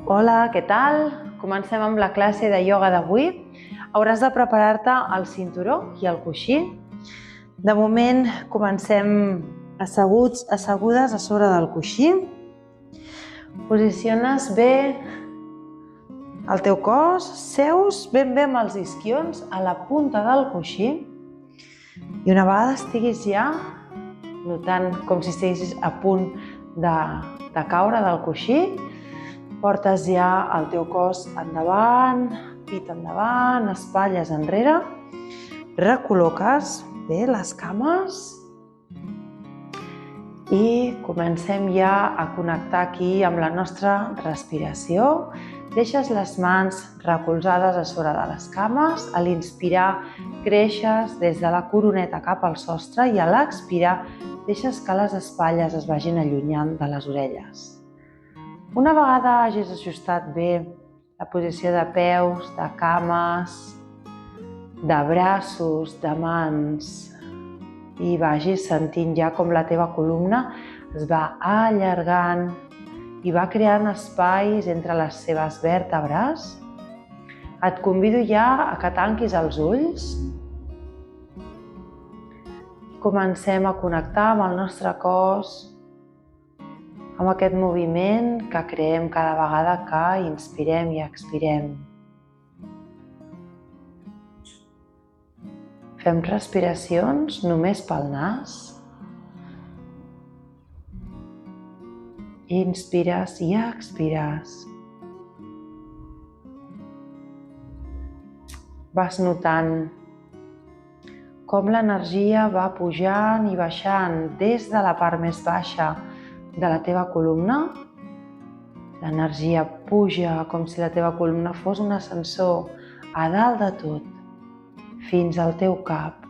Hola, què tal? Comencem amb la classe de ioga d'avui. Hauràs de preparar-te el cinturó i el coixí. De moment comencem assegudes a sobre del coixí. Posiciones bé el teu cos, seus ben bé amb els isquions a la punta del coixí i una vegada estiguis ja notant com si estiguessis a punt de caure del coixí, portes ja el teu cos endavant, pit endavant, espatlles enrere, recol·loques bé les cames i comencem ja a connectar aquí amb la nostra respiració. Deixes les mans recolzades a sobre de les cames. A l'inspirar creixes des de la coroneta cap al sostre i a l'expirar deixes que les espatlles es vagin allunyant de les orelles. Una vegada hagis ajustat bé la posició de peus, de cames, de braços, de mans i vagis sentint ja com la teva columna es va allargant i va creant espais entre les seves vèrtebres, et convido ja a que tanquis els ulls. Comencem a connectar amb el nostre cos, amb aquest moviment que creem cada vegada que inspirem i expirem. Fem respiracions només pel nas. Inspires i expires. Vas notant com l'energia va pujant i baixant des de la part més baixa de la teva columna. L'energia puja com si la teva columna fos un ascensor a dalt de tot, fins al teu cap.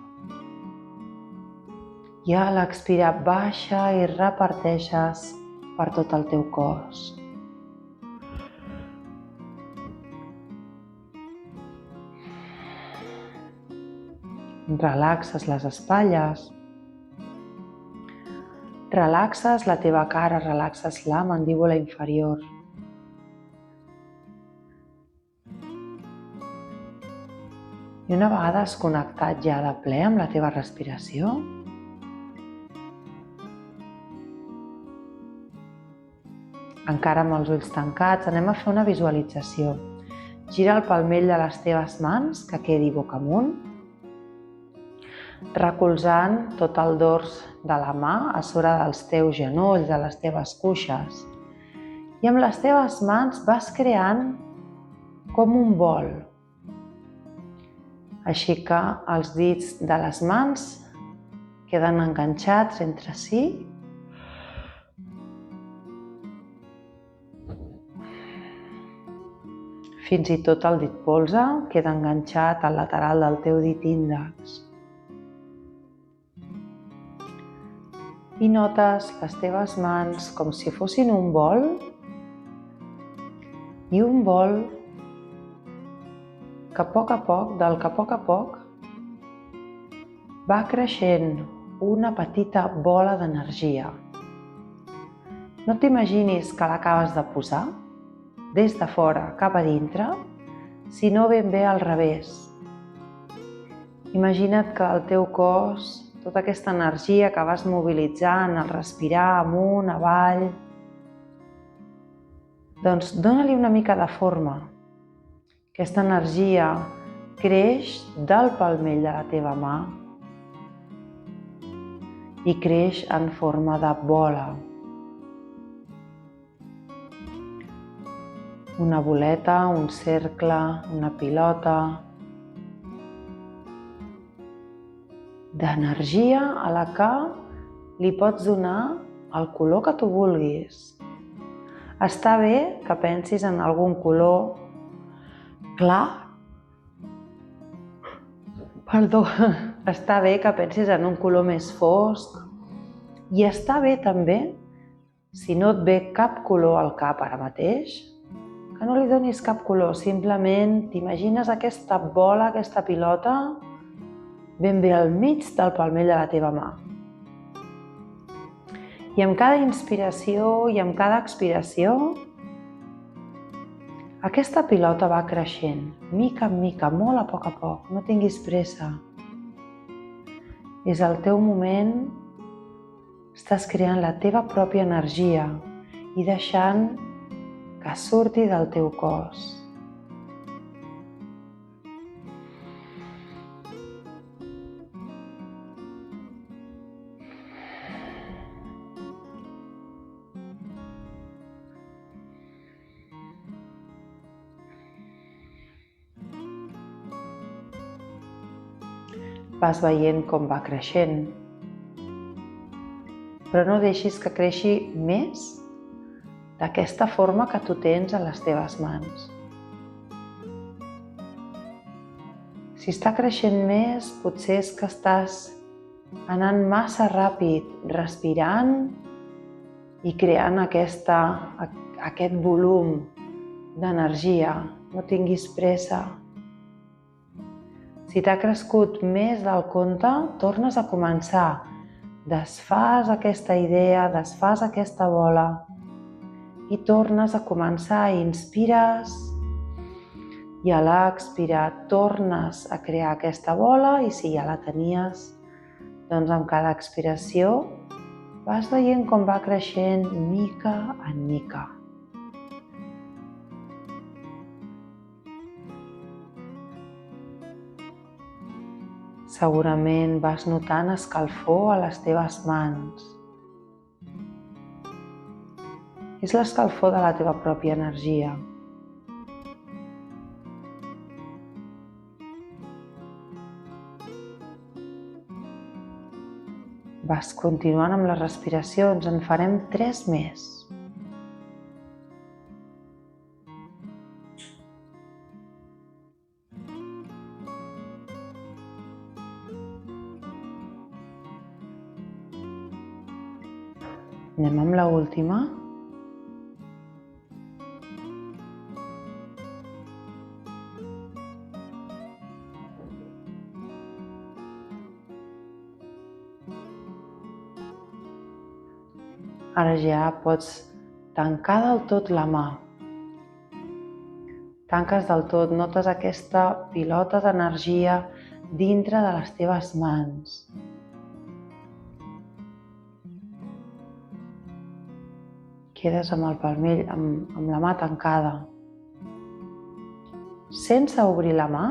I a l'expirar baixa i reparteixes per tot el teu cos. Relaxes les espatlles. Relaxes la teva cara, relaxes la mandíbula inferior. I una vegada has connectat ja de ple amb la teva respiració, encara amb els ulls tancats, anem a fer una visualització. Gira el palmell de les teves mans, que quedi boca amunt, recolzant tot el dors de la mà a sobre dels teus genolls, de les teves cuixes. I amb les teves mans vas creant com un bol. Així que els dits de les mans queden enganxats entre si. Fins i tot el dit polze queda enganxat al lateral del teu dit índex. I notes les teves mans com si fossin un bol i un bol que a poc, va creixent una petita bola d'energia. No t'imaginis que l'acabes de posar des de fora cap a dintre, sinó ben bé al revés. Imagina't que el teu cos, tota aquesta energia que vas mobilitzant al respirar amunt, avall, doncs dona-li una mica de forma. Aquesta energia creix del palmell de la teva mà i creix en forma de bola. Una boleta, un cercle, una pilota d'energia a la que li pots donar el color que tu vulguis. Està bé que pensis en algun color clar. Està bé que pensis en un color més fosc i està bé també, si no et ve cap color al cap ara mateix, que no li donis cap color, simplement t'imagines aquesta bola, aquesta pilota, ben bé al mig del palmell de la teva mà. I amb cada inspiració i amb cada expiració Aquesta pilota va creixent, mica en mica, molt a poc, no tinguis pressa. És el teu moment, estàs creant la teva pròpia energia i deixant que surti del teu cos. Vas veient com va creixent, però no deixis que creixi més d'aquesta forma que tu tens a les teves mans. Si està creixent més, potser és que estàs anant massa ràpid, respirant i creant aquest volum d'energia. No tinguis pressa. Si t'ha crescut més del compte, tornes a començar. Desfas aquesta idea, desfas aquesta bola i tornes a començar. Inspires i a l'expirar tornes a crear aquesta bola i si ja la tenies, doncs amb cada expiració vas veient com va creixent mica en mica. Segurament vas notant escalfor a les teves mans. És l'escalfor de la teva pròpia energia. Vas continuant amb les respiracions, en farem 3 més. Anem amb l'última. Ara ja pots tancar del tot la mà. Tanques del tot, notes aquesta pilota d'energia dintre de les teves mans. Quedes amb el palmell, amb la mà tancada. Sense obrir la mà,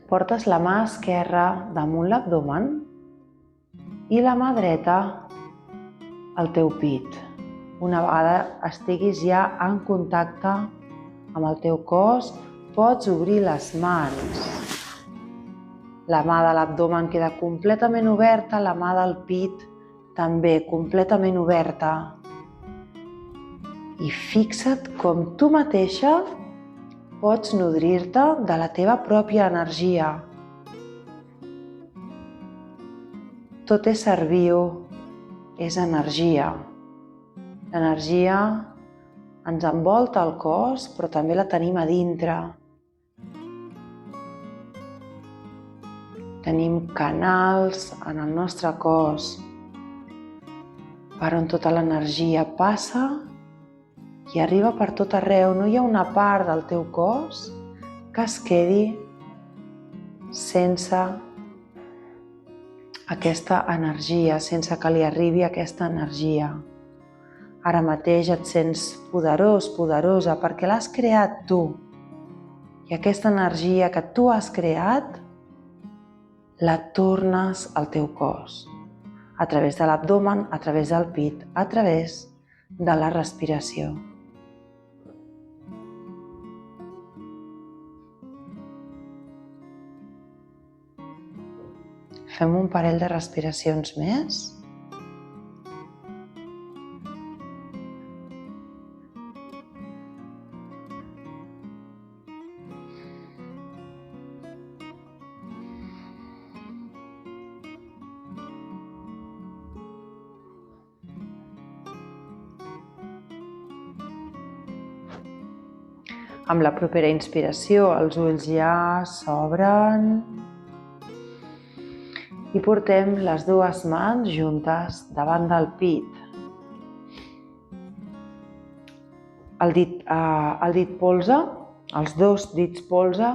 portes la mà esquerra damunt l'abdomen i la mà dreta al teu pit. Una vegada estiguis ja en contacte amb el teu cos, pots obrir les mans. La mà de l'abdomen queda completament oberta, la mà del pit també completament oberta. I fixa't com tu mateixa pots nodrir-te de la teva pròpia energia. Tot ésser viu és energia. L'energia ens envolta el cos, però també la tenim a dintre. Tenim canals en el nostre cos per on tota l'energia passa i arriba per tot arreu. No hi ha una part del teu cos que es quedi sense aquesta energia, sense que li arribi aquesta energia. Ara mateix et sents poderós, poderosa, perquè l'has creat tu. I aquesta energia que tu has creat, la tornes al teu cos. A través de l'abdomen, a través del pit, a través de la respiració. Fem un parell de respiracions més. Amb la propera inspiració, els ulls ja s'obren i portem les dues mans juntes davant del pit. el dit polze, els 2 dits polze,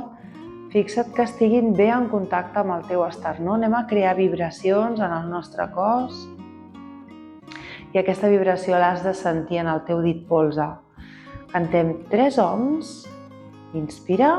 fixa't que estiguin bé en contacte amb el teu esternó. Anem a crear vibracions en el nostre cos i aquesta vibració l'has de sentir en el teu dit polze. Cantem 3 ohms. Inspira.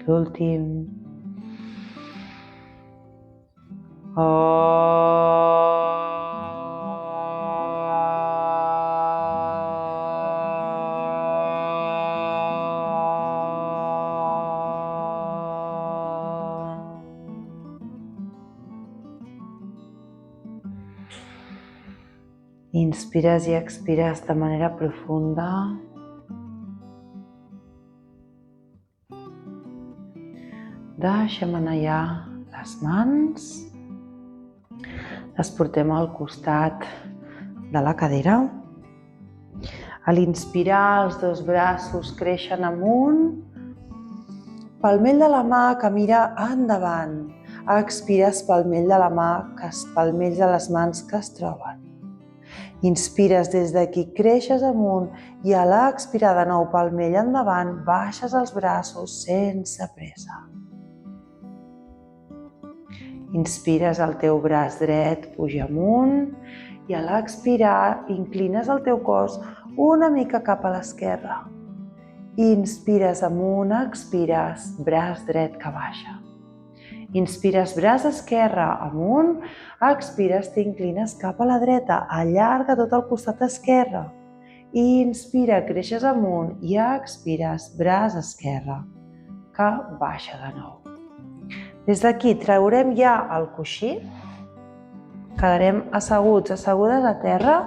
L'últim. Inspires i expires de manera profunda. Deixem anar ja les mans. Les portem al costat de la cadera. A l'inspirar, els 2 braços creixen amunt. Palmell de la mà que mira endavant. Expires, palmell de la mà, palmells de les mans que es troben. Inspires des d'aquí, creixes amunt i a l'expirar de nou palmell endavant, baixes els braços sense pressa. Inspires, el teu braç dret puja amunt i a l'expirar inclines el teu cos una mica cap a l'esquerra. Inspires amunt, expires, braç dret que baixa. Inspires, braç esquerre amunt, expires, t'inclines cap a la dreta, allarga tot el costat esquerre. Inspira, creixes amunt i expires, braç esquerre, que baixa de nou. Des d'aquí traurem ja el coixí, quedarem assegudes a terra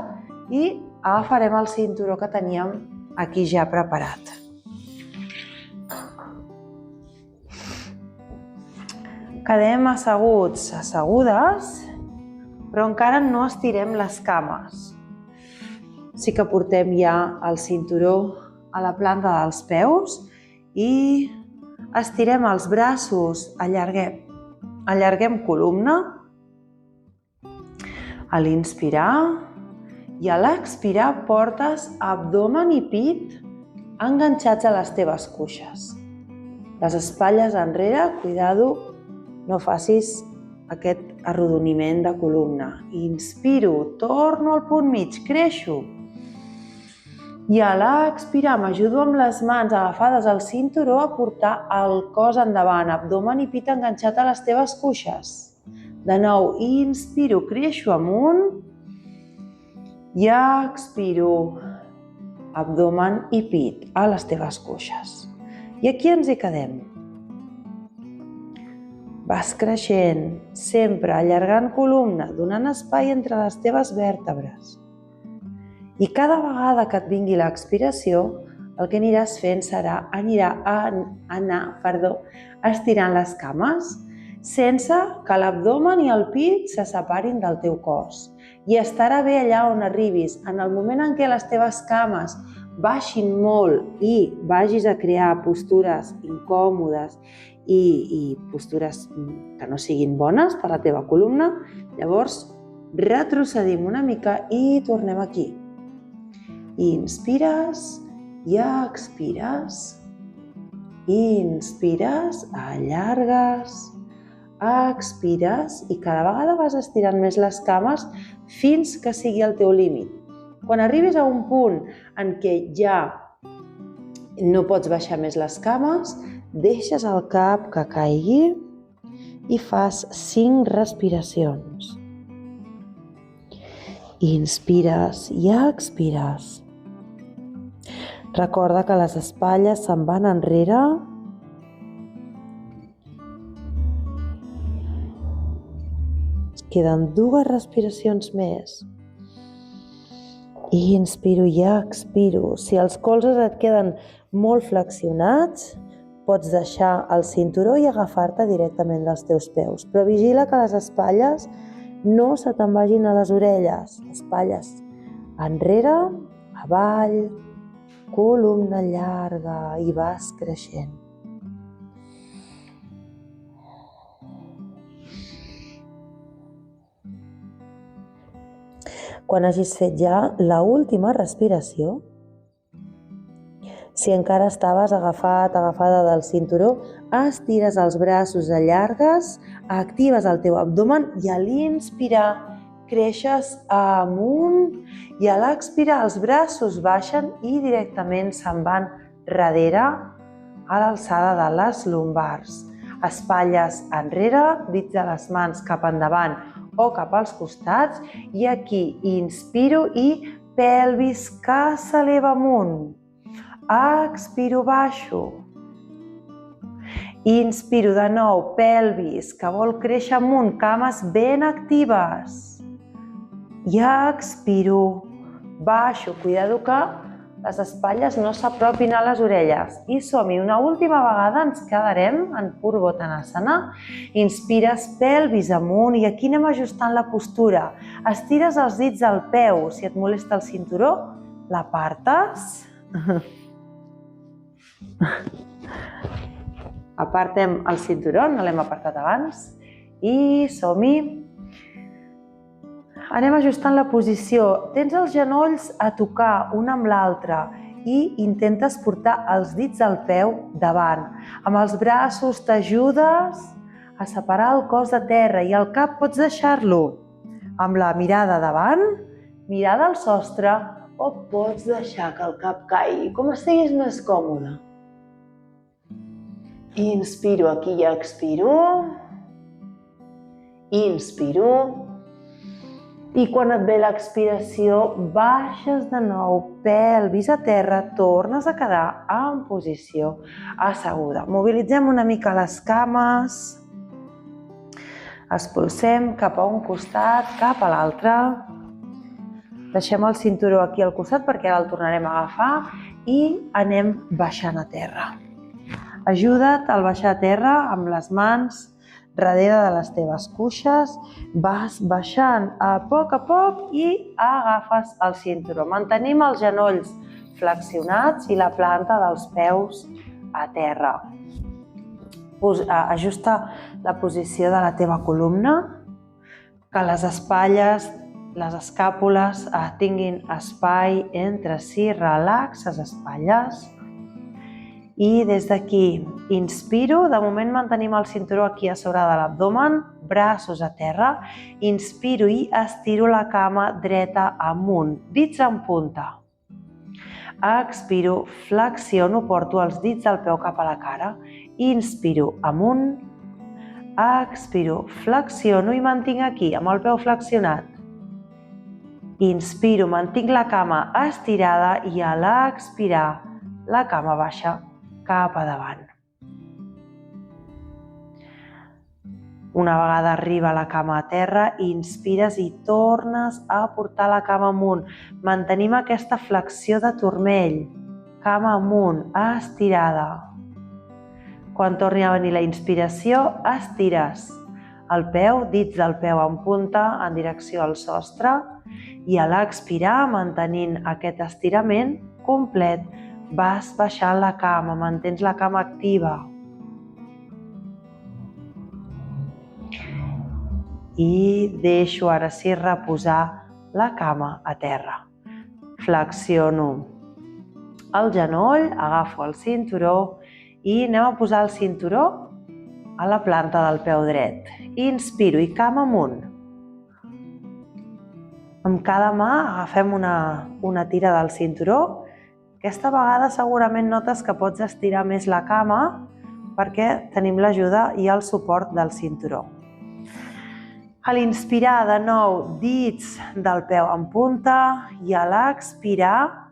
i agafarem el cinturó que teníem aquí ja preparat. Quedem asseguts, assegudes, però encara no estirem les cames. Sí que portem ja el cinturó a la planta dels peus i estirem els braços, allarguem columna a l'inspirar i a l'expirar portes abdomen i pit enganxats a les teves cuixes. Les espatlles enrere, cuidado, no facis aquest arrodoniment de columna. Inspiro, torno al punt mig, creixo. I a l'expirar m'ajudo amb les mans agafades al cinturó a portar el cos endavant, abdomen i pit enganxat a les teves cuixes. De nou, inspiro, creixo amunt i expiro, abdomen i pit a les teves cuixes. I aquí ens hi quedem. Vas creixent, sempre allargant columna, donant espai entre les teves vèrtebres. I cada vegada que et vingui l'expiració, el que aniràs fent serà anar estirant les cames sense que l'abdomen i el pit se separin del teu cos. I estarà bé allà on arribis. En el moment en què les teves cames baixin molt i vagis a crear postures incòmodes i postures que no siguin bones per a la teva columna, llavors retrocedim una mica i tornem aquí. Inspires i expires. Inspires, allargues, expires i cada vegada vas estirant més les cames fins que sigui el teu límit. Quan arribis a un punt en què ja no pots baixar més les cames, deixes el cap que caigui i fas 5 respiracions. Inspires i expires. Recorda que les espatlles se'n van enrere. Queden 2 respiracions més. Inspiro i expiro. Si els colzes et queden molt flexionats, pots deixar el cinturó i agafar-te directament dels teus peus. Però vigila que les espatlles no se te'n vagin a les orelles. Espatlles enrere, avall, columna llarga i vas creixent. Quan hagis fet ja l'última respiració, si encara estaves agafada del cinturó, estires els braços, allargues, actives el teu abdomen i a l'inspirar creixes amunt i a l'expirar els braços baixen i directament se'n van darrere a l'alçada de les lumbars. Espatlles enrere, dits de les mans cap endavant o cap als costats i aquí inspiro i pelvis que s'eleva amunt. Expiro, baixo. Inspiro de nou, pelvis que vol créixer amunt, cames ben actives. I expiro, baixo. Cuidado que les espatlles no s'apropin a les orelles. I som-hi, una última vegada ens quedarem en Purvottanasana. Inspires pelvis amunt i aquí anem ajustant la postura. Estires els dits al peu. Si et molesta el cinturó, l'apartes. Apartem el cinturó, no l'hem apartat abans. I som-hi. Anem ajustant la posició. Tens els genolls a tocar un amb l'altre i intentes portar els dits al peu davant. Amb els braços t'ajudes a separar el cos de terra i el cap pots deixar-lo amb la mirada davant, mirada al sostre o pots deixar que el cap caigui, com estiguis més còmode. Inspiro aquí i expiro. Inspiro. I quan et ve l'expiració, baixes de nou, pelvis a terra, tornes a quedar en posició asseguda. Mobilitzem una mica les cames, expulsem cap a un costat, cap a l'altre. Deixem el cinturó aquí al costat perquè ara el tornarem a agafar i anem baixant a terra. Ajuda't al baixar a terra amb les mans darrere de les teves cuixes, vas baixant a poc i agafes el cinturó. Mantenim els genolls flexionats i la planta dels peus a terra. Ajusta la posició de la teva columna, que les espatlles, les escàpules tinguin espai entre si, relaxes espatlles. I des d'aquí inspiro, de moment mantenim el cinturó aquí a sobre de l'abdomen, braços a terra, inspiro i estiro la cama dreta amunt, dits en punta. Expiro, flexiono, porto els dits del peu cap a la cara, inspiro amunt, expiro, flexiono i mantinc aquí amb el peu flexionat. Inspiro, mantinc la cama estirada i a l'expirar la cama baixa cap a davant. Una vegada arriba la cama a terra, inspires i tornes a portar la cama amunt. Mantenim aquesta flexió de turmell. Cama amunt, estirada. Quan torni a venir la inspiració, estires el peu, dits del peu en punta en direcció al sostre i a l'expirar, mantenint aquest estirament complet, vas baixant la cama, mantens la cama activa. I deixo ara sí reposar la cama a terra. Flexiono el genoll, agafo el cinturó i anem a posar el cinturó a la planta del peu dret. Inspiro i cama amunt. Amb cada mà agafem una tira del cinturó. Aquesta vegada segurament notes que pots estirar més la cama perquè tenim l'ajuda i el suport del cinturó. A l'inspirar de nou, dits del peu en punta i a l'expirar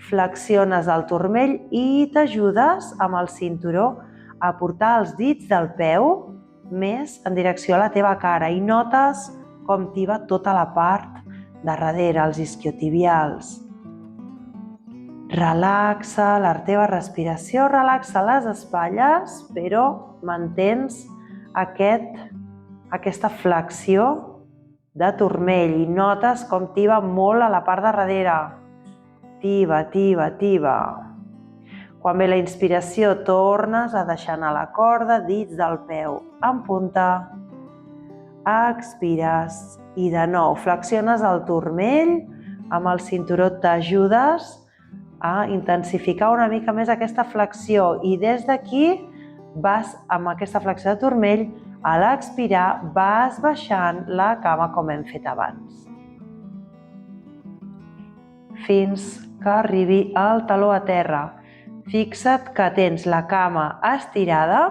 flexiones el turmell i t'ajudes amb el cinturó a portar els dits del peu més en direcció a la teva cara i notes com tiba tota la part de darrere, els isquiotibials. Relaxa la teva respiració, relaxa les espatlles, però mantens aquesta flexió de turmell i notes com tiba molt a la part de darrere. Tiba, tiba, tiba. Quan ve la inspiració tornes a deixar anar la corda, dits del peu en punta. Expires i de nou flexiones el turmell, amb el cinturó t'ajudes a intensificar una mica més aquesta flexió i des d'aquí vas amb aquesta flexió de turmell, a l'expirar vas baixant la cama com hem fet abans. Fins que arribi el taló a terra. Fixa't que tens la cama estirada,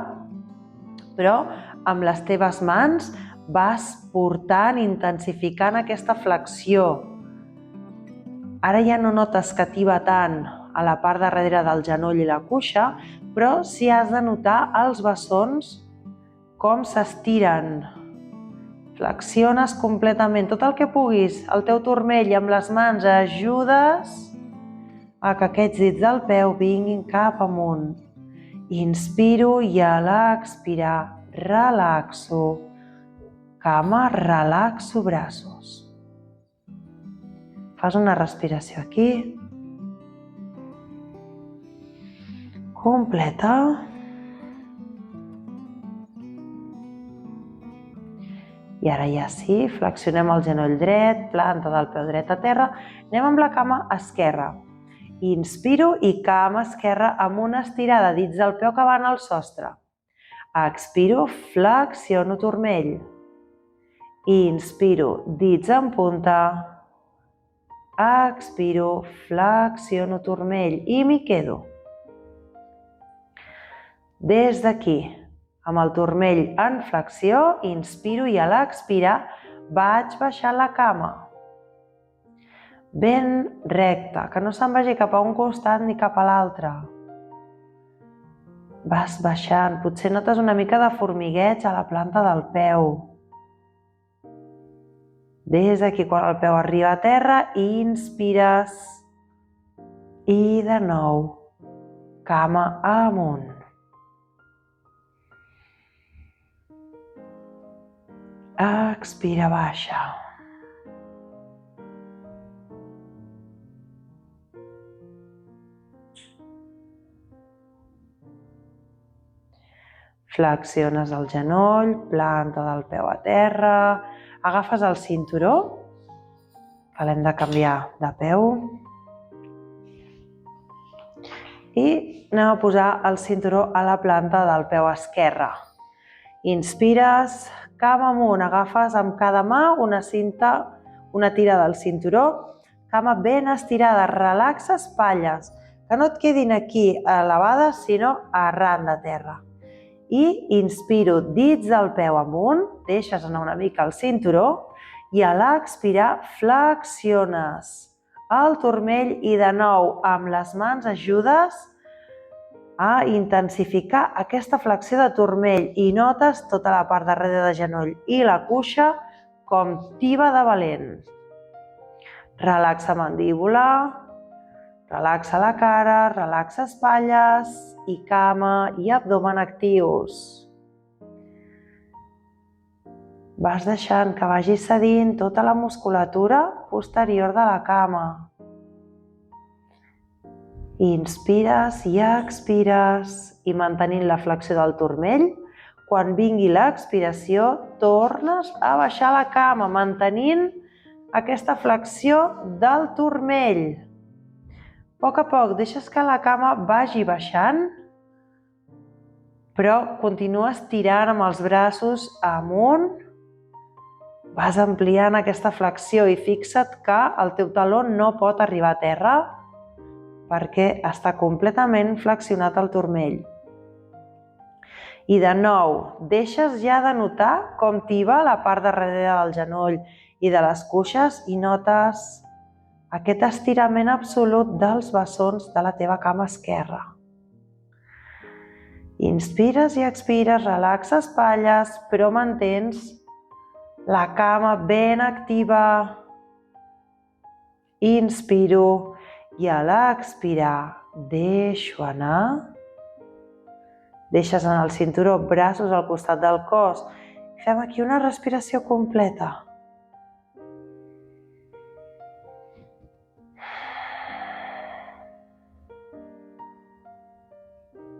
però amb les teves mans vas portant, intensificant aquesta flexió. Ara ja no notes que tiba tant a la part de darrere del genoll i la cuixa, però sí has de notar els bessons com s'estiren. Flexiones completament tot el que puguis, el teu turmell amb les mans ajudes a que aquests dits del peu vinguin cap amunt. Inspiro i a l'expirar relaxo cama, relaxo braços. Fas una respiració aquí. Completa. I ara ja sí, flexionem el genoll dret, planta del peu dret a terra. Anem amb la cama esquerra. Inspiro i cama esquerra amb una estirada, dits del peu que van al sostre. Expiro, flexiono turmell. Inspiro, dits en punta. Expiro, flexiono turmell i m'hi quedo. Des d'aquí, amb el turmell en flexió, inspiro i a l'expirar vaig baixar la cama. Ben recta, que no se'n vagi cap a un costat ni cap a l'altre. Vas baixant, potser notes una mica de formigueig a la planta del peu. Des d'aquí, quan el peu arriba a terra, inspires i de nou, cama amunt. Expira, baixa. Flexiones el genoll, planta del peu a terra, agafes el cinturó, que l'hem de canviar de peu, i anem a posar el cinturó a la planta del peu esquerre. Inspires, cama amunt, agafes amb cada mà una cinta, una tira del cinturó, cama ben estirada, relaxa espatlles, que no et quedin aquí elevades, sinó arran de terra. I inspiro, dits del peu amunt, deixes anar una mica el cinturó i a l'expirar flexiones el turmell i de nou amb les mans ajudes a intensificar aquesta flexió de turmell i notes tota la part darrere de genoll i la cuixa com tiba de valent. Relaxa mandíbula, relaxa la cara, relaxa espatlles i cama i abdomen actius. Vas deixant que vagi cedint tota la musculatura posterior de la cama. Inspires i expires i mantenint la flexió del turmell, quan vingui l'expiració tornes a baixar la cama mantenint aquesta flexió del turmell. A poc deixes que la cama vagi baixant, però continua estirant amb els braços amunt. Vas ampliant aquesta flexió i fixa't que el teu taló no pot arribar a terra perquè està completament flexionat el turmell. I de nou, deixes ja de notar com tiba la part darrere del genoll i de les cuixes i notes aquest estirament absolut dels bessons de la teva cama esquerra. Inspires i expires, relaxa espatlles, però mantens La cama ben activa. Inspiro i a l'expirar deixo anar. Deixes anar el cinturó, braços al costat del cos. Fem aquí una respiració completa.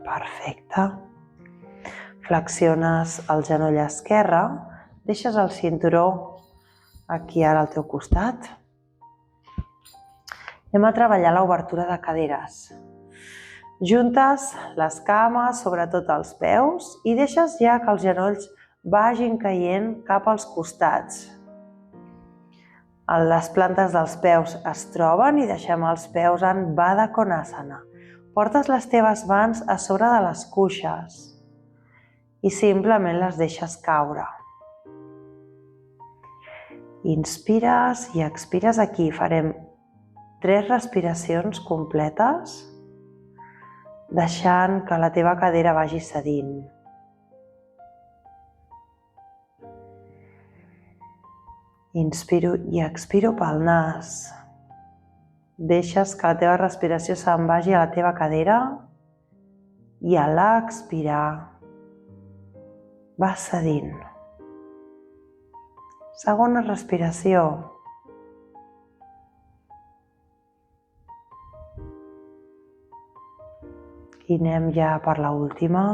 Perfecte. Flexiones el genoll esquerre, deixes el cinturó aquí ara al teu costat. Anem a treballar l'obertura de caderes. Juntes les cames, sobretot els peus, i deixes ja que els genolls vagin caient cap als costats. Les plantes dels peus es troben i deixem els peus en Baddha Konasana. Portes les teves mans a sobre de les cuixes i simplement les deixes caure. Inspires i expires aquí. Farem 3 respiracions completes, deixant que la teva cadera vagi cedint. Inspiro i expiro pel nas. Deixes que la teva respiració se'n vagi a la teva cadera i a l'expirar vas cedint. Segona respiració. I anem ja per l'última.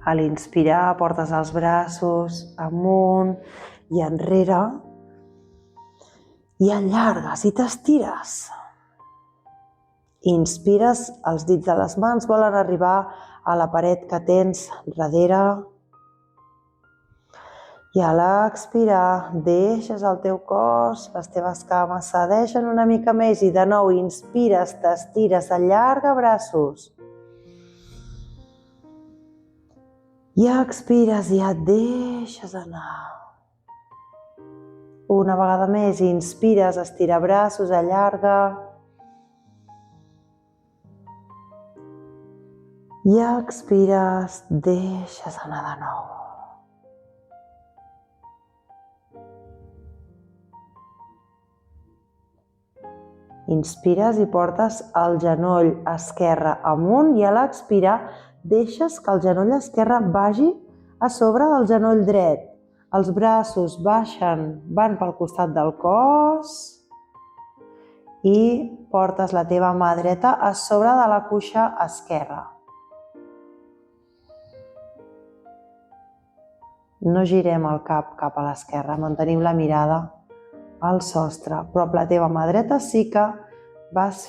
A l'inspirar portes els braços amunt i enrere i allargues i t'estires. Inspires, els dits de les mans volen arribar a la paret que tens darrere. I a l'expirar deixes el teu cos, les teves cames cedeixen una mica més i de nou inspires, t'estires, allarga braços. I expires i et deixes anar. Una vegada més, inspires, estira braços, allarga. I expires, deixes anar de nou. Inspires i portes el genoll esquerre amunt i a l'expirar deixes que el genoll esquerre vagi a sobre del genoll dret. Els braços van pel costat del cos i portes la teva mà dreta a sobre de la cuixa esquerra. No girem el cap cap a l'esquerra, mantenim la mirada al sostre, però amb la teva mà dreta sí que vas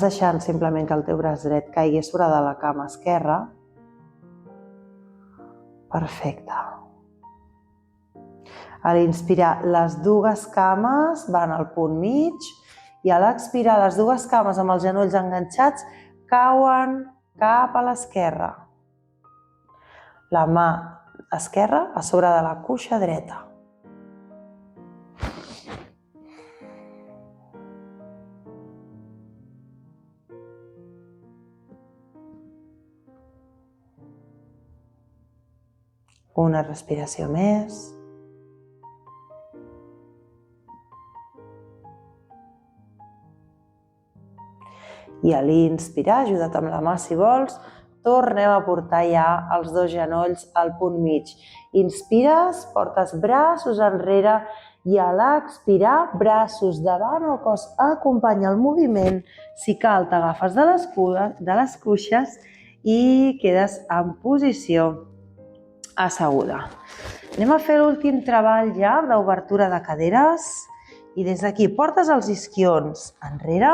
deixant simplement que el teu braç dret caigui sobre de la cama esquerra. Perfecte. A l'inspirar, les dues cames van al punt mig i a l'expirar, les dues cames amb els genolls enganxats cauen cap a l'esquerra. La mà esquerra a sobre de la cuixa dreta. Una respiració més. I a l'inspirar, ajuda't amb la mà si vols, tornem a portar ja els dos genolls al punt mig. Inspires, portes braços enrere i a l'expirar, braços davant, el cos acompanya el moviment. Si cal, t'agafes de les cuixes i quedes en posició asseguda. Anem a fer l'últim treball ja d'obertura de caderes i des d'aquí portes els isquions enrere.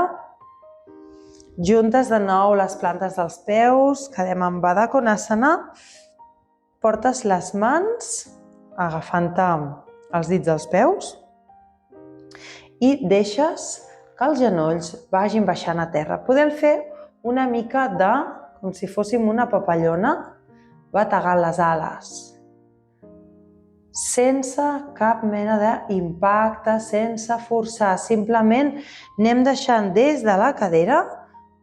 Juntes de nou les plantes dels peus, quedem en Baddha Konasana. Portes les mans agafant-te els dits dels peus i deixes que els genolls vagin baixant a terra. Podem fer una mica de, com si fóssim una papallona, bategant les ales. sense cap mena d'impacte, sense forçar. Simplement anem deixant des de la cadera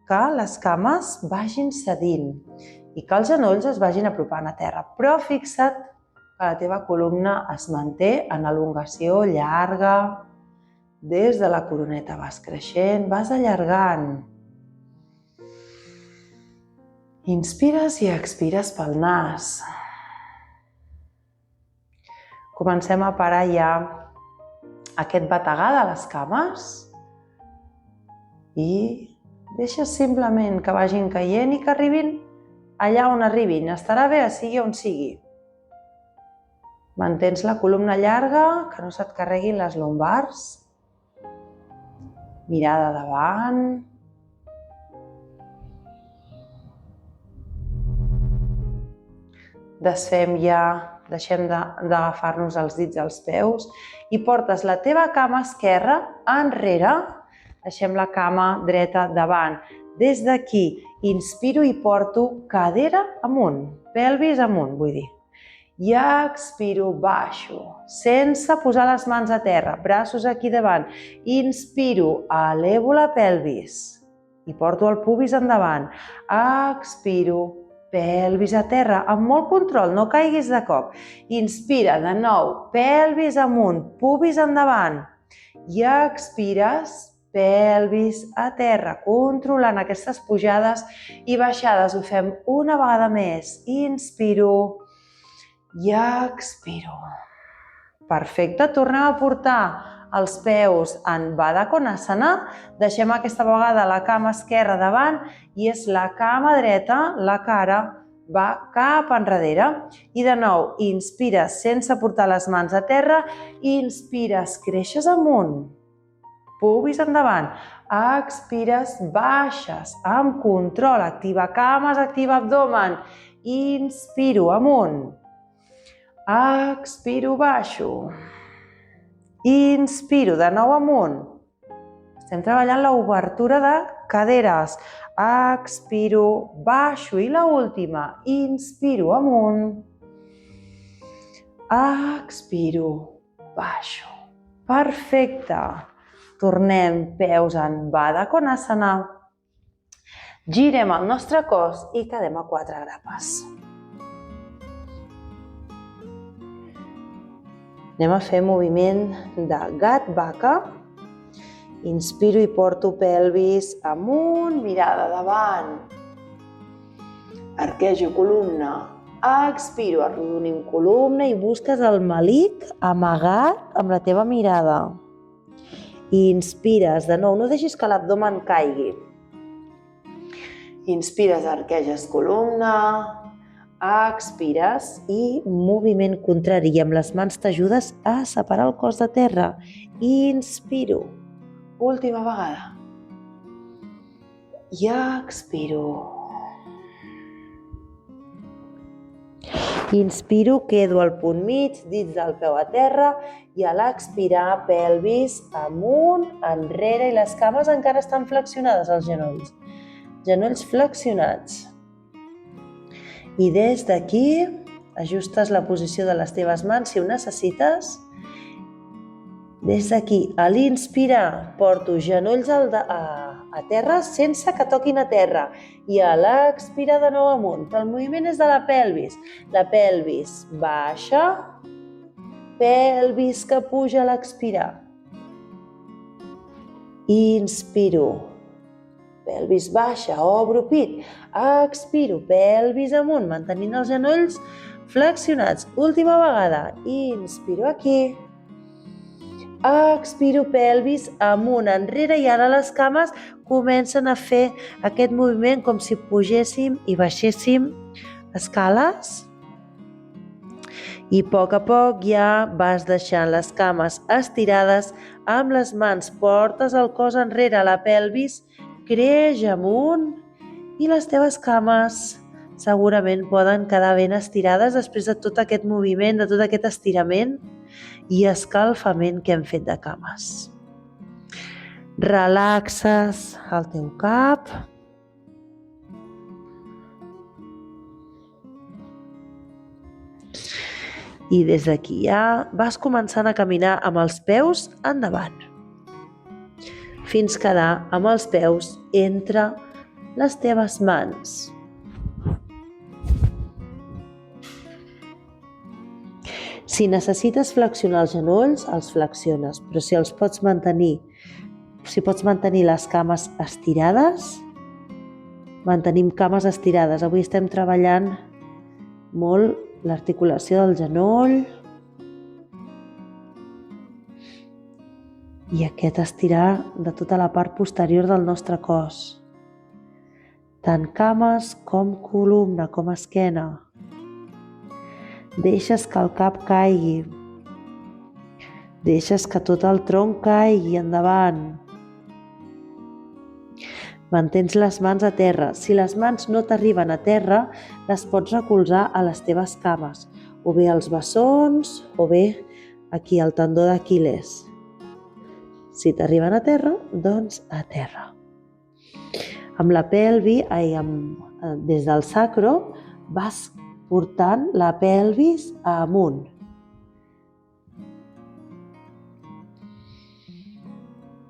que les cames vagin cedint i que els genolls es vagin apropant a terra. Però fixa't que la teva columna es manté en elongació llarga. Des de la coroneta vas creixent, vas allargant. Inspires i expires pel nas. Comencem a parar ja aquest bategar de les cames i deixes simplement que vagin caient i que arribin allà on arribin. Estarà bé, sigui on sigui. Mantens la columna llarga, que no se't carreguin les lumbars. Mirada davant. Desfem ja, deixem d'agafar-nos els dits als peus i portes la teva cama esquerra enrere. Deixem la cama dreta davant. Des d'aquí inspiro i porto cadera amunt, pelvis amunt, vull dir. I expiro, baixo, sense posar les mans a terra, braços aquí davant. Inspiro, elevo la pelvis i porto el pubis endavant. Expiro, pelvis a terra, amb molt control, no caiguis de cop. Inspira, de nou, pelvis amunt, pubis endavant. I expires, pelvis a terra, controlant aquestes pujades i baixades. Ho fem una vegada més. Inspiro i expiro. Perfecte, tornem a portar els peus en Baddha Konasana. Deixem aquesta vegada la cama esquerra davant i és la cama dreta, la cara va cap enrere. I de nou, inspires sense portar les mans a terra, inspires, creixes amunt, pubis endavant, expires, baixes, amb control, activa cames, activa abdomen, inspiro amunt, expiro, baixo, inspiro, de nou amunt. Estem treballant l'obertura de caderes. Expiro, baixo i l'última. Inspiro amunt. Expiro, baixo. Perfecte. Tornem peus en Baddha Konasana. Girem el nostre cos i quedem a 4 grapes. Anem a fer moviment de gat vaca. Inspiro i porto pelvis amunt, mirada davant. Arquejo columna. Expiro, arrodonim columna i busques el malic amagat amb la teva mirada. Inspires, de nou, no deixis que l'abdomen caigui. Inspires, arqueges columna. Expires i moviment contrari i amb les mans t'ajudes a separar el cos de terra. Inspiro. Última vegada. I expiro. Inspiro, quedo al punt mig, dits del peu a terra i a l'expirar, pelvis amunt, enrere i les cames encara estan flexionades als genolls. Genolls flexionats. I des d'aquí ajustes la posició de les teves mans si ho necessites. Des d'aquí, a l'inspirar, porto genolls a terra sense que toquin a terra. I a l'expirar de nou amunt. El moviment és de la pelvis. La pelvis baixa, pelvis que puja a l'expirar. Inspiro. Pelvis baixa, obro pit, expiro, pelvis amunt, mantenint els genolls flexionats. Última vegada, inspiro aquí, expiro, pelvis amunt, enrere i ara les cames comencen a fer aquest moviment com si pugéssim i baixéssim escales. I a poc ja vas deixant les cames estirades, amb les mans portes el cos enrere, la pelvis creix amunt i les teves cames segurament poden quedar ben estirades després de tot aquest moviment, de tot aquest estirament i escalfament que hem fet de cames. Relaxes el teu cap. I des d'aquí ja vas començant a caminar amb els peus endavant, fins quedar amb els peus entre les teves mans. Si necessites flexionar els genolls, els flexiones, però si pots mantenir les cames estirades, mantenim cames estirades. Avui estem treballant molt l'articulació del genoll i aquest estirar de tota la part posterior del nostre cos, tant cames com columna, com esquena. Deixes que el cap caigui, deixes que tot el tronc caigui endavant. Mantens les mans a terra. Si les mans no t'arriben a terra, les pots recolzar a les teves cames, o bé als bessons, o bé aquí al tendó d'Aquil·les. Si t'arriben a terra, doncs a terra. Amb la pelvi, des del sacro, vas portant la pelvis amunt.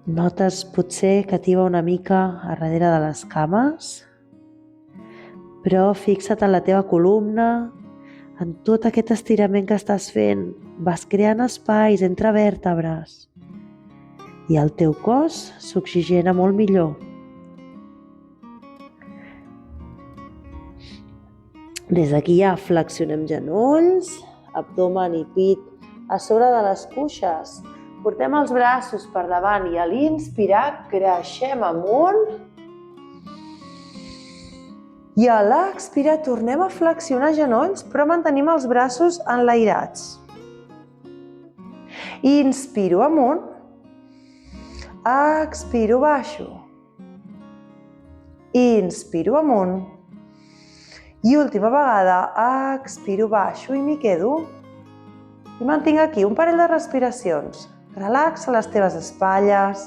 Notes potser que tiba una mica a darrere de les cames, però fixa't en la teva columna, en tot aquest estirament que estàs fent. Vas creant espais entre vèrtebres i el teu cos s'oxigena molt millor. Des d'aquí ja flexionem genolls, abdomen i pit a sobre de les cuixes. Portem els braços per davant i a l'inspirar creixem amunt. I a l'expirar tornem a flexionar genolls, però mantenim els braços enlairats. Inspiro amunt, expiro baixo. Inspiro amunt. I última vegada, expiro baixo i m'hi quedo. I mantinc aquí un parell de respiracions. Relaxa les teves espatlles,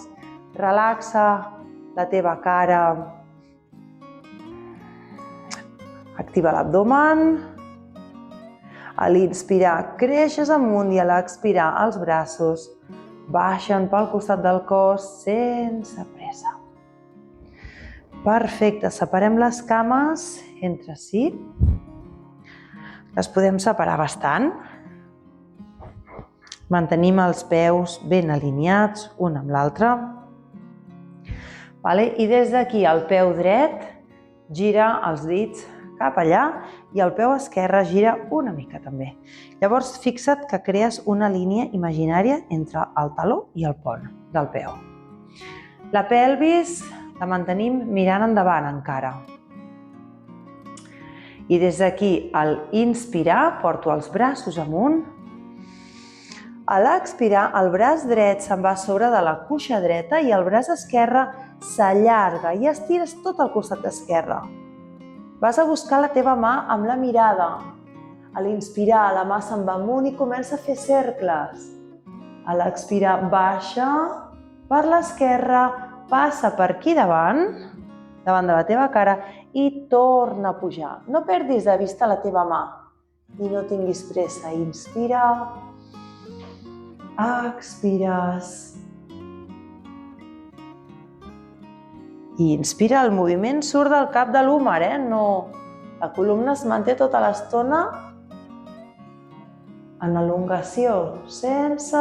relaxa la teva cara. Activa l'abdomen. A l'inspirar creixes amunt i a l'expirar els braços baixen pel costat del cos sense pressa. Perfecte, separem les cames entre si. Les podem separar bastant. Mantenim els peus ben alineats un amb l'altre. I des d'aquí el peu dret gira els dits cap allà i el peu esquerre gira una mica també. Llavors fixa't que crees una línia imaginària entre el taló i el pont del peu. La pelvis la mantenim mirant endavant encara. I des d'aquí, al inspirar, porto els braços amunt. A l'expirar, el braç dret se'n va a sobre de la cuixa dreta i el braç esquerre s'allarga i estires tot el costat esquerre. Vas a buscar la teva mà amb la mirada. A l'inspirar, la mà se'n va amunt i comença a fer cercles. A l'expirar, baixa per l'esquerra, passa per aquí davant de la teva cara i torna a pujar. No perdis de vista la teva mà i no tinguis pressa. Inspira, expires. I inspira, el moviment surt del cap de l'húmer, la columna es manté tota l'estona en elongació, sense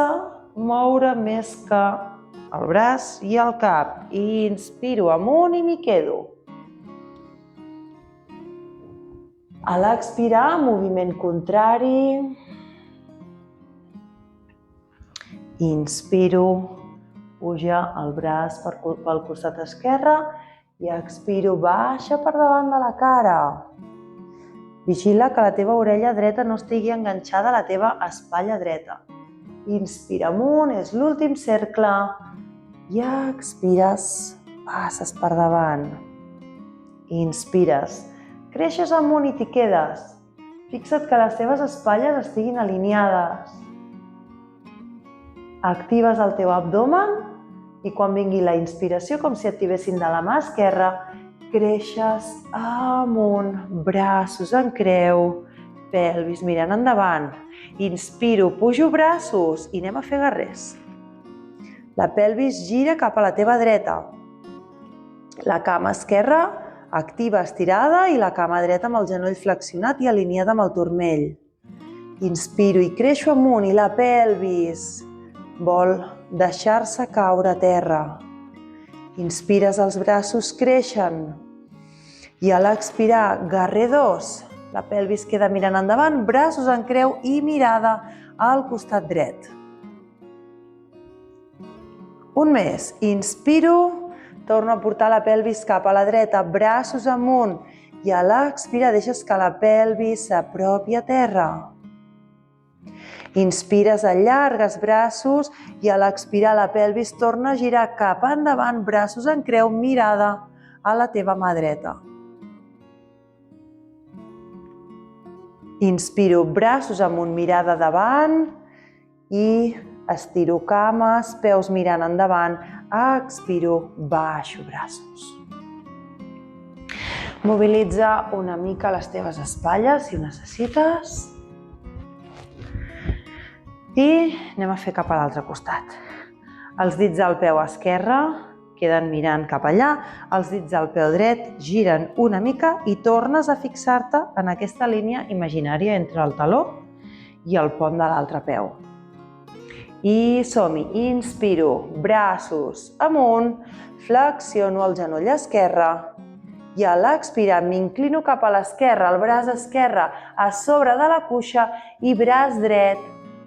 moure més que el braç i el cap. Inspiro amunt i m'hi quedo. A l'expirar, moviment contrari. Inspiro, puja el braç pel costat esquerre i expiro, baixa per davant de la cara. Vigila que la teva orella dreta no estigui enganxada a la teva espatlla dreta. Inspira amunt, és l'últim cercle. I expires, passes per davant. Inspires, creixes amunt i t'hi quedes. Fixa't que les teves espatlles estiguin alineades. Actives el teu abdomen i quan vingui la inspiració, com si activessin de la mà esquerra, creixes amunt, braços en creu, pelvis mirant endavant. Inspiro, pujo braços i anem a fer guerrers. La pelvis gira cap a la teva dreta. La cama esquerra activa, estirada, i la cama dreta amb el genoll flexionat i alineat amb el turmell. Inspiro i creixo amunt i la pelvis vol deixar-se caure a terra. Inspires, els braços creixen i a l'expirar, guerrer 2, la pelvis queda mirant endavant, braços en creu i mirada al costat dret. Un més, inspiro, torno a portar la pelvis cap a la dreta, braços amunt, i a l'expirar deixes que la pelvis s'apropi a terra. Inspires, allargues braços i a l'expirar la pelvis torna a girar cap endavant, braços en creu, mirada a la teva mà dreta. Inspiro, braços amunt, mirada davant i estiro cames, peus mirant endavant, expiro, baixo braços. Mobilitza una mica les teves espatlles si ho necessites. I anem a fer cap a l'altre costat. Els dits del peu esquerre queden mirant cap allà, els dits del peu dret giren una mica i tornes a fixar-te en aquesta línia imaginària entre el taló i el pont de l'altre peu. I som-hi, inspiro, braços amunt, flexiono el genoll esquerre i a l'expirar m'inclino cap a l'esquerra, el braç esquerre a sobre de la cuixa i braç dret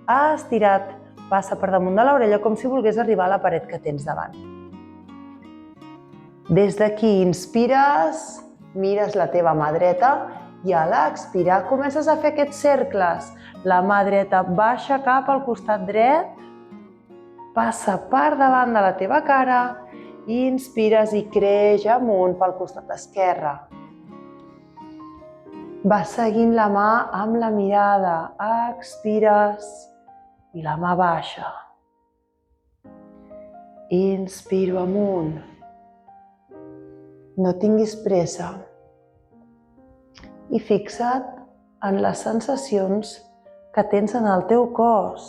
estirat passa per damunt de l'orella com si volgués arribar a la paret que tens davant. Des d'aquí inspires, mires la teva mà dreta i a l'expirar comences a fer aquests cercles. La mà dreta baixa cap al costat dret, passa per davant de la teva cara, inspires i creix amunt pel costat esquerre. Vas seguint la mà amb la mirada, expires i la mà baixa. Inspiro amunt. No tinguis pressa. I fixa't en les sensacions que tens en el teu cos,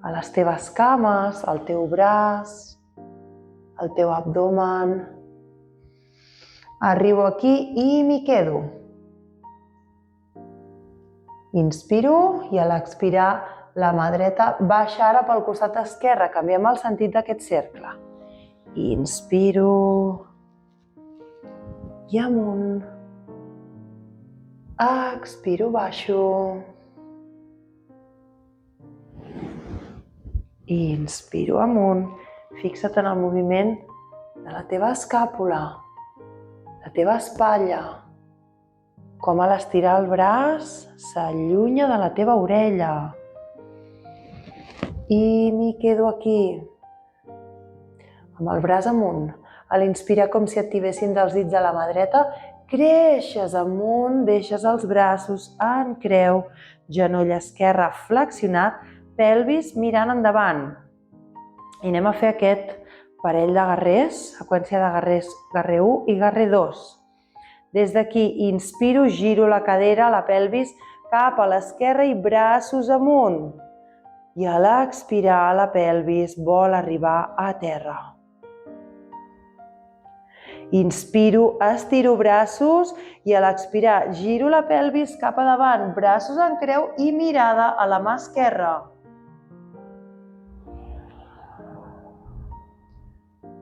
a les teves cames, al teu braç, al teu abdomen. Arribo aquí i m'hi quedo. Inspiro i a l'expirar la mà dreta baixa ara pel costat esquerre. Canviem el sentit d'aquest cercle. Inspiro i amunt. Expiro, baixo. Inspiro amunt. Fixa't en el moviment de la teva escàpula, la teva espatlla. Com a l'estirar el braç s'allunya de la teva orella. I m'hi quedo aquí, amb el braç amunt. A l'inspirar, com si activessin dels dits de la mà dreta, creixes amunt, deixes els braços en creu, genoll esquerre flexionat, pelvis mirant endavant. I anem a fer aquest parell de guerrers, seqüència de guerrers, guerrer 1 i guerrer 2. Des d'aquí inspiro, giro la cadera, la pelvis cap a l'esquerra i braços amunt. I a l'expirar la pelvis vol arribar a terra. Inspiro, estiro braços i a l'expirar giro la pelvis cap a davant, braços en creu i mirada a la mà esquerra.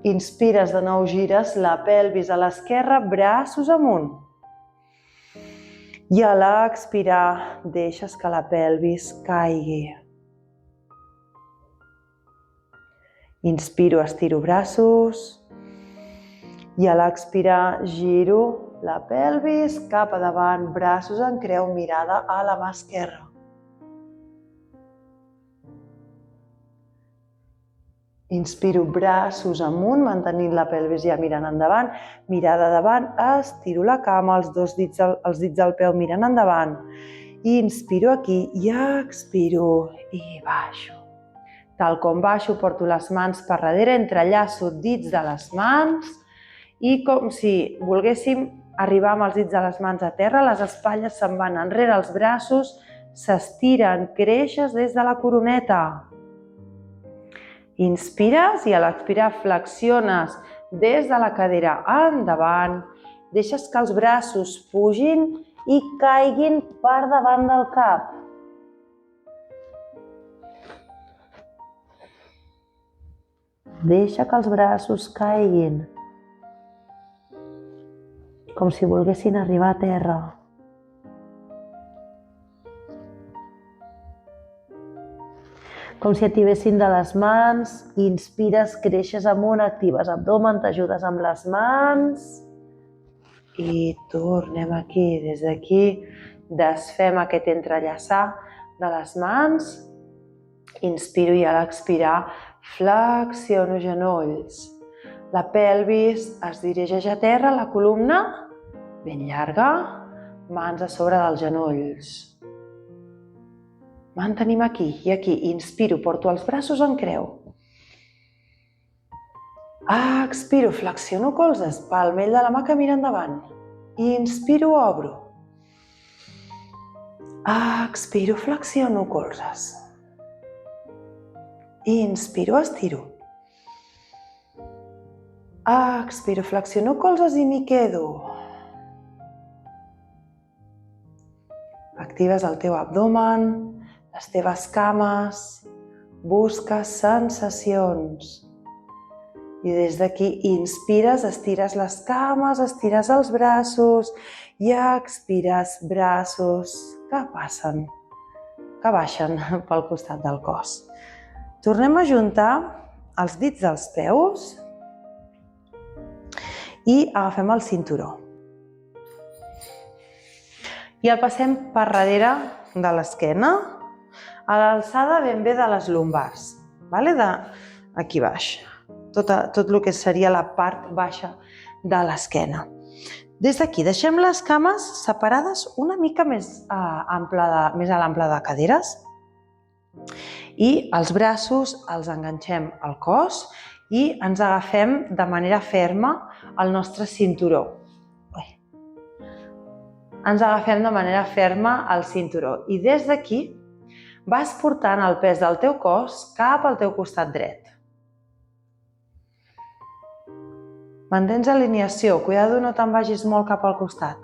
Inspires, de nou gires la pelvis a l'esquerra, braços amunt. I a l'expirar deixes que la pelvis caigui. Inspiro, estiro braços. I a l'expirar giro la pelvis cap a davant, braços en creu, mirada a la mà esquerra. Inspiro, braços amunt, mantenint la pelvis ja mirant endavant, mirada davant, estiro la cama, els dits del peu mirant endavant. Inspiro aquí i expiro i baixo. Tal com baixo, porto les mans per darrere, entrellaço dits de les mans i com si volguéssim arribar amb els dits de les mans a terra, les espatlles se'n van enrere, els braços s'estiren, creixes des de la coroneta. Inspires i a l'expirar flexiones des de la cadera endavant, deixes que els braços pugin i caiguin per davant del cap. Deixa que els braços caiguin, com si volguessin arribar a terra. Com si et tibessin de les mans, inspires, creixes amunt, actives abdomen, t'ajudes amb les mans i tornem aquí. Des d'aquí desfem aquest entrellaçar de les mans. Inspiro i a l'expirar flexiono genolls. La pelvis es dirigeix a terra, la columna ben llarga, mans a sobre dels genolls. Mantenim aquí i aquí. Inspiro, porto els braços en creu. Expiro, flexiono colzes, palmell de la mà que mira endavant. Inspiro, obro. Expiro, flexiono colzes. Inspiro, estiro. Expiro, flexiono colzes i m'hi quedo. Actives el teu abdomen, les teves cames, busques sensacions. I des d'aquí inspires, estires les cames, estires els braços i expires braços que passen, que baixen pel costat del cos. Tornem a juntar els dits dels peus i agafem el cinturó. I el passem per darrere de l'esquena, a l'alçada ben bé de les lumbars, d'aquí baix. Tot el que seria la part baixa de l'esquena. Des d'aquí deixem les cames separades una mica més a l'ample de caderes i els braços els enganxem al cos i ens agafem de manera ferma al nostre cinturó. Ens agafem de manera ferma al cinturó i des d'aquí vas portant el pes del teu cos cap al teu costat dret. Mantens alineació, cuidado no te'n vagis molt cap al costat.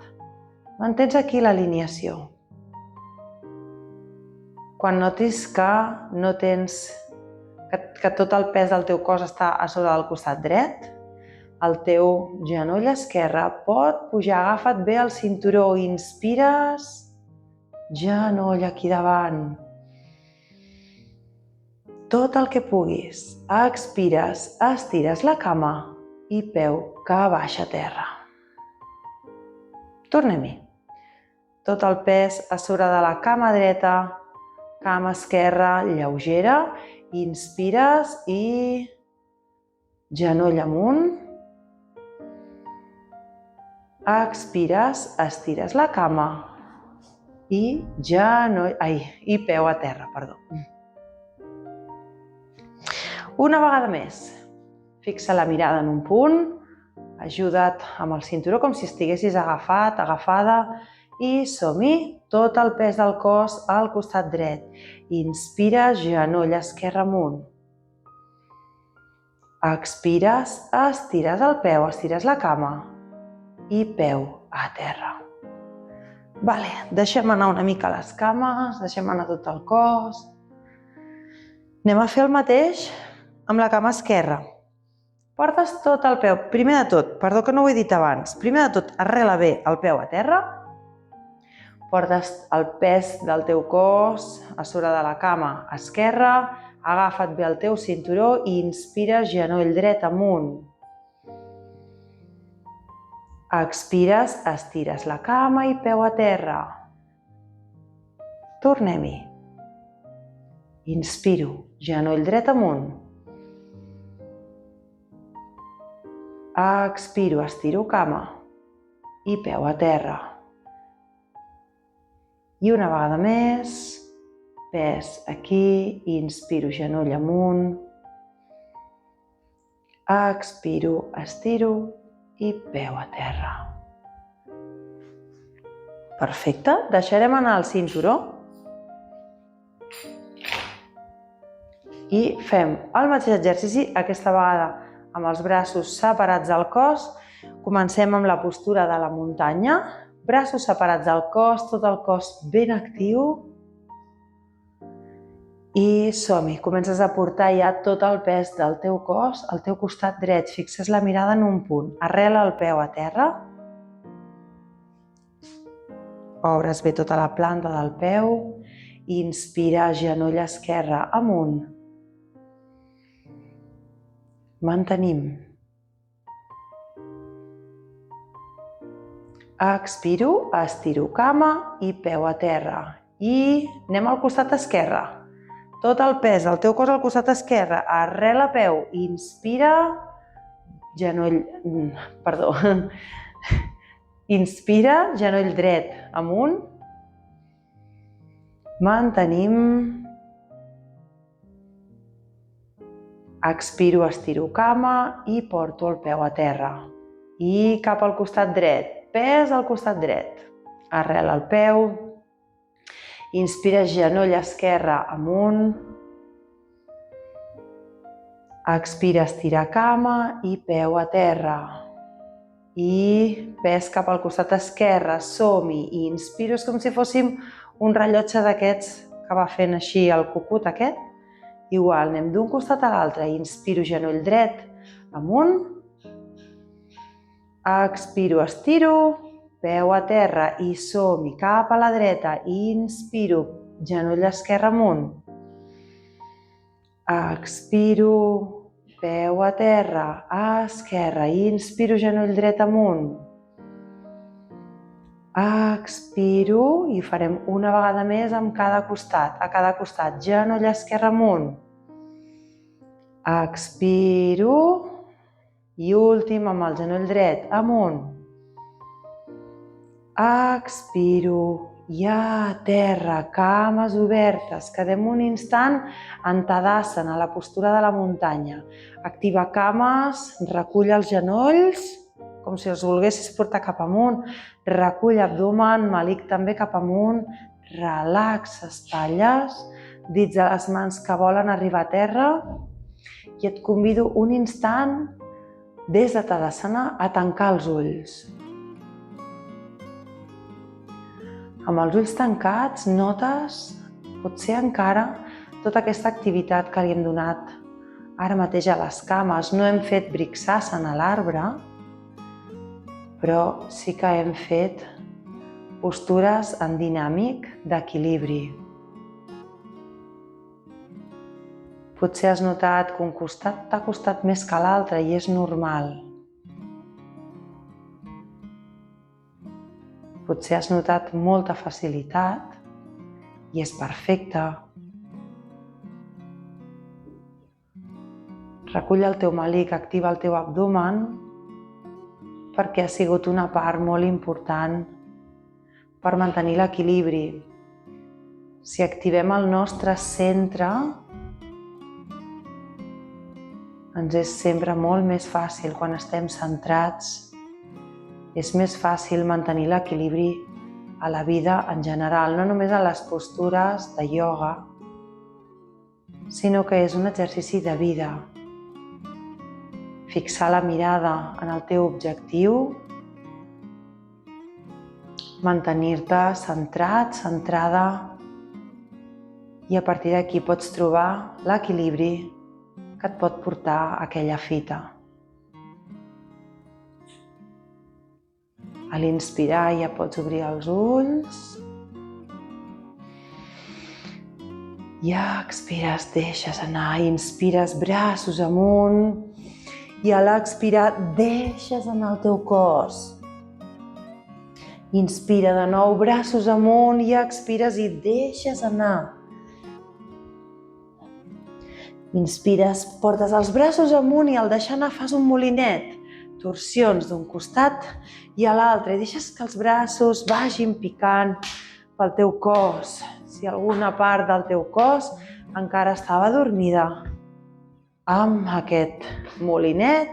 Mantens aquí l'alineació. Quan notis que tot el pes del teu cos està a sobre del costat dret, el teu genoll esquerre pot pujar, agafa't bé el cinturó, inspires, genoll aquí davant. Tot el que puguis, expires, estires la cama i peu que baixa a terra. Tornem-hi. Tot el pes a sobre de la cama dreta, cama esquerra lleugera, inspires i genoll amunt. Expires, estires la cama i peu a terra, perdó. Una vegada més. Fixa la mirada en un punt, ajuda't amb el cinturó com si estiguessis agafada i som-hi, tot el pes del cos al costat dret. Inspires, genoll esquerre amunt. Expires, estires el peu, estires la cama i peu a terra. Deixem anar una mica les cames, deixem anar tot el cos. Anem a fer el mateix amb la cama esquerra. Portes tot el peu, primer de tot, perdó que no ho he dit abans, primer de tot arrela bé el peu a terra, portes el pes del teu cos a sobre de la cama esquerra, agafa't bé el teu cinturó i inspires genoll dret amunt. Expires, estires la cama i peu a terra. Tornem-hi. Inspiro, genoll dret amunt. Expiro, estiro cama i peu a terra. I una vegada més, pes aquí, inspiro, genoll amunt. Expiro, estiro i peu a terra. Perfecte, deixarem anar el cinturó I fem el mateix exercici, aquesta vegada amb els braços separats del cos. Comencem amb la postura de la muntanya. Braços separats del cos, tot el cos ben actiu. I som-hi. Comences a portar ja tot el pes del teu cos al teu costat dret. Fixes la mirada en un punt. Arrela el peu a terra. Obres bé tota la planta del peu. Inspira, genoll esquerre amunt. Mantenim. Expiro, estiro cama i peu a terra. I anem al costat esquerre. Tot el pes del teu cos al costat esquerre. Arrela peu. Inspira, genoll... Perdó. Inspira, genoll dret amunt. Mantenim. Expiro, estiro cama i porto el peu a terra. I cap al costat dret. Pes al costat dret. Arrela el peu. Inspira, genoll esquerre amunt. Expira, estira cama i peu a terra. I pes cap al costat esquerre. Som-hi. Inspiro, és com si fóssim un rellotge d'aquests que va fent així el cucut aquest. Igual, anem d'un costat a l'altre. Inspiro, genoll dret amunt. Expiro, estiro, peu a terra i som-hi cap a la dreta. Inspiro, genoll esquerre amunt. Expiro, peu a terra, esquerra. Inspiro, genoll dret amunt. Expiro i farem una vegada més amb cada costat. A cada costat, genoll esquerre amunt. Expiro i últim amb el genoll dret amunt. Expiro i a terra, cames obertes. Quedem un instant en Tadasana, a la postura de la muntanya. Activa cames, recull els genolls, com si els volguessis portar cap amunt. Recull abdomen, melic també cap amunt. Relaxa espatlles, dits de les mans que volen arribar a terra. I et convido un instant, des de Tadasana, a tancar els ulls. Amb els ulls tancats notes, potser encara, tota aquesta activitat que li hem donat ara mateix a les cames. No hem fet Vriksasana a l'arbre, però sí que hem fet postures en dinàmic d'equilibri. Potser has notat que un costat t'ha costat més que l'altre i és normal. Potser has notat molta facilitat i és perfecte. Recull el teu melic, activa el teu abdomen, perquè ha sigut una part molt important per mantenir l'equilibri. Si activem el nostre centre, ens és sempre molt més fàcil quan estem centrats. És més fàcil mantenir l'equilibri a la vida en general, no només a les postures de ioga, sinó que és un exercici de vida. Fixar la mirada en el teu objectiu, mantenir-te centrat, centrada, i a partir d'aquí pots trobar l'equilibri que et pot portar a aquella fita. A l'inspirar ja pots obrir els ulls. I expires, deixes anar. Inspires, braços amunt. I a l'expirar, deixes anar el teu cos. Inspira de nou, braços amunt, i expires i deixes anar. Inspires, portes els braços amunt i al deixar anar fas un molinet. Torsions d'un costat i a l'altre. I deixes que els braços vagin picant pel teu cos. Si alguna part del teu cos encara estava adormida, amb aquest molinet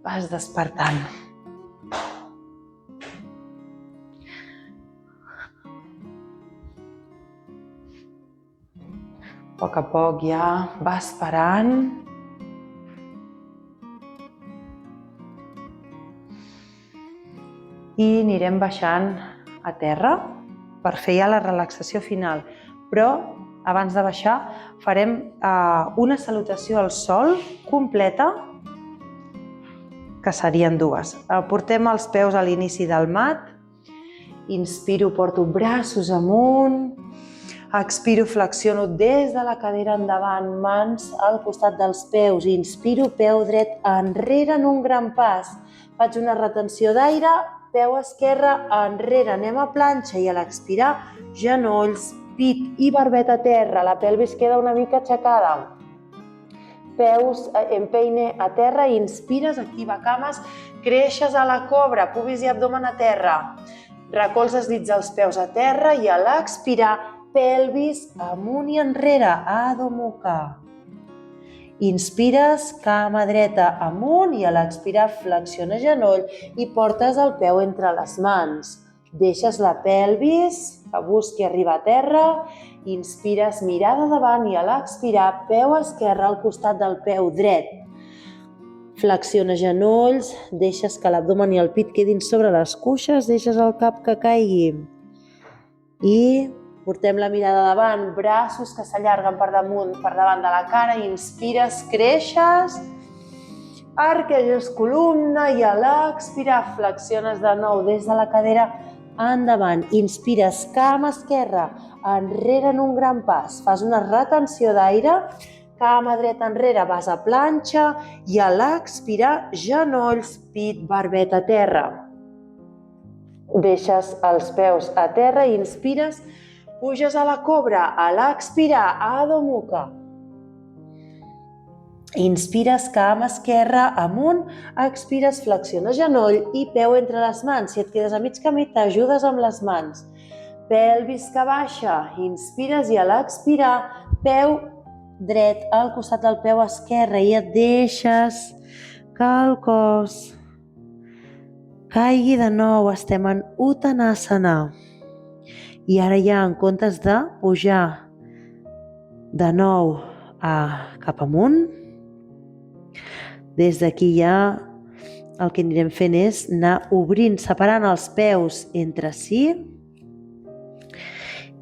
vas despertant. A poc ja vas parant. I anirem baixant a terra per fer ja la relaxació final. Però abans de baixar farem una salutació al sol completa, que serien dues. Portem els peus a l'inici del mat. Inspiro, porto braços amunt. Expiro, flexiono des de la cadera endavant, mans al costat dels peus. Inspiro, peu dret enrere en un gran pas. Faig una retenció d'aire, peu esquerre enrere. Anem a planxa i a l'expirar, genolls, pit i barbet a terra. La pelvis queda una mica aixecada. Peus empeine a terra, inspires, activa cames, creixes a la cobra, pubis i abdomen a terra. Recolza els dits dels peus a terra i a l'expirar, pelvis amunt i enrere, Adho Mukha. Inspires, cama dreta amunt i a l'expirar flexiona genoll i portes el peu entre les mans. Deixes la pelvis que busqui arribar a terra. Inspires, mirada davant i a l'expirar, peu esquerre al costat del peu dret. Flexiona genolls, deixes que l'abdomen i el pit quedin sobre les cuixes, deixes el cap que caigui. I portem la mirada davant, braços que s'allarguen per damunt, per davant de la cara. Inspires, creixes, arqueges columna i a l'expirar flexiones de nou des de la cadera endavant. Inspires, cama esquerra, enrere en un gran pas. Fas una retenció d'aire, cama dreta enrere, vas a planxa i a l'expirar, genolls, pit, barbet a terra. Deixes els peus a terra i inspires, puges a la cobra, a l'expirar, Adho Mukha. Inspires, cama esquerra amunt, expires, flexiona genoll i peu entre les mans. Si et quedes a mig camí, t'ajudes amb les mans. Pelvis que baixa, inspires i a l'expirar, peu dret al costat del peu esquerre i et deixes que el cos caigui de nou. Estem en Uttanasana. I ara ja, en comptes de pujar de nou cap amunt, des d'aquí ja el que anirem fent és anar obrint, separant els peus entre si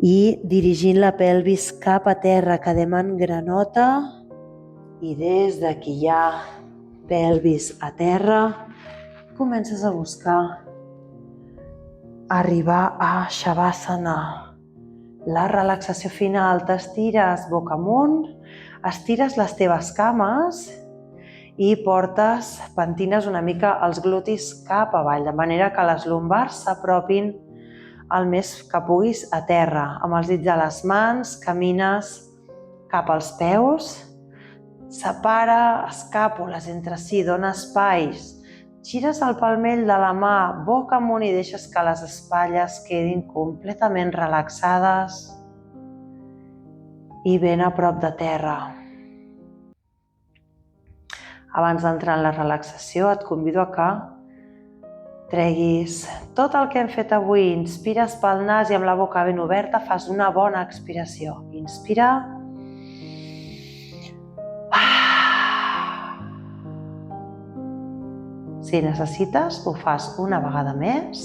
i dirigint la pelvis cap a terra. Quedem en granota i des d'aquí ja, pelvis a terra, comences a buscar arribar a Shavasana. La relaxació final, t'estires boca amunt, estires les teves cames i pentines una mica els glutis cap avall, de manera que les lumbars s'apropin el més que puguis a terra. Amb els dits de les mans camines cap als peus, separa escàpules entre si, dona espais. Gires el palmell de la mà boca amunt i deixes que les espatlles quedin completament relaxades i ben a prop de terra. Abans d'entrar en la relaxació et convido a que treguis tot el que hem fet avui. Inspires pel nas i amb la boca ben oberta fas una bona expiració. Inspira. Si necessites, ho fas una vegada més.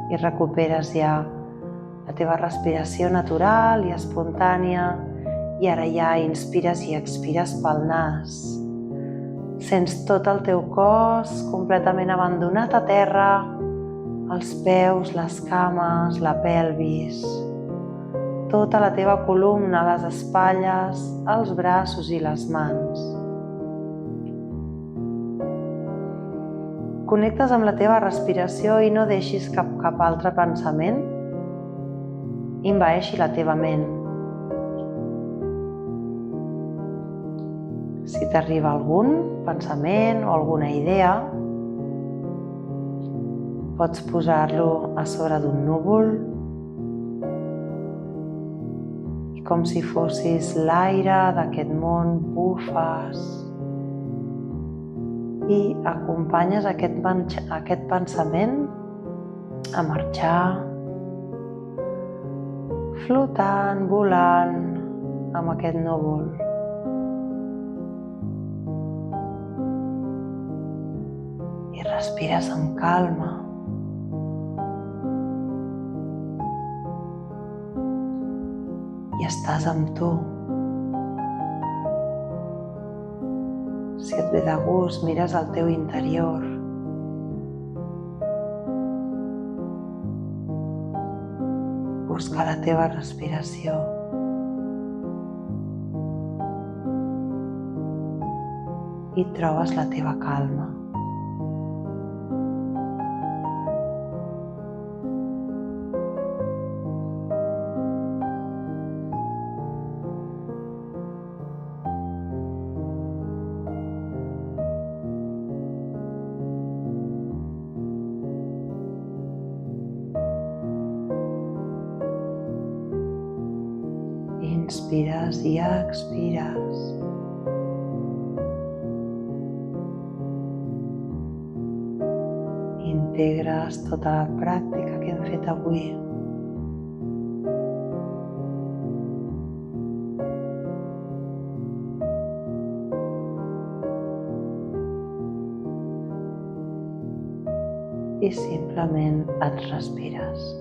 I recuperes ja la teva respiració natural i espontània. I ara ja inspires i expires pel nas. Sents tot el teu cos completament abandonat a terra, els peus, les cames, la pelvis, tota la teva columna, les espatlles, els braços i les mans. Connectes amb la teva respiració i no deixis que cap altre pensament envaeixi la teva ment. Si t'arriba algun pensament o alguna idea, pots posar-lo a sobre d'un núvol i com si fossis l'aire d'aquest món, bufes i acompanyes aquest pensament a marxar, flotant, volant amb aquest núvol. I respires amb calma. I estàs amb tu. Si et ve de gust, mires al teu interior. Busca la teva respiració. I trobes la teva calma. Inspires i expires. Integres tota la pràctica que hem fet avui. I simplement et respires.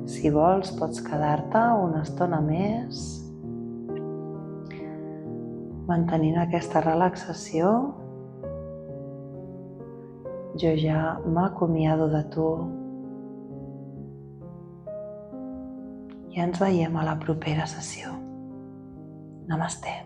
Si vols, pots quedar-te una estona més mantenint aquesta relaxació. Jo ja m'acomiado de tu i ens veiem a la propera sessió. Namasté.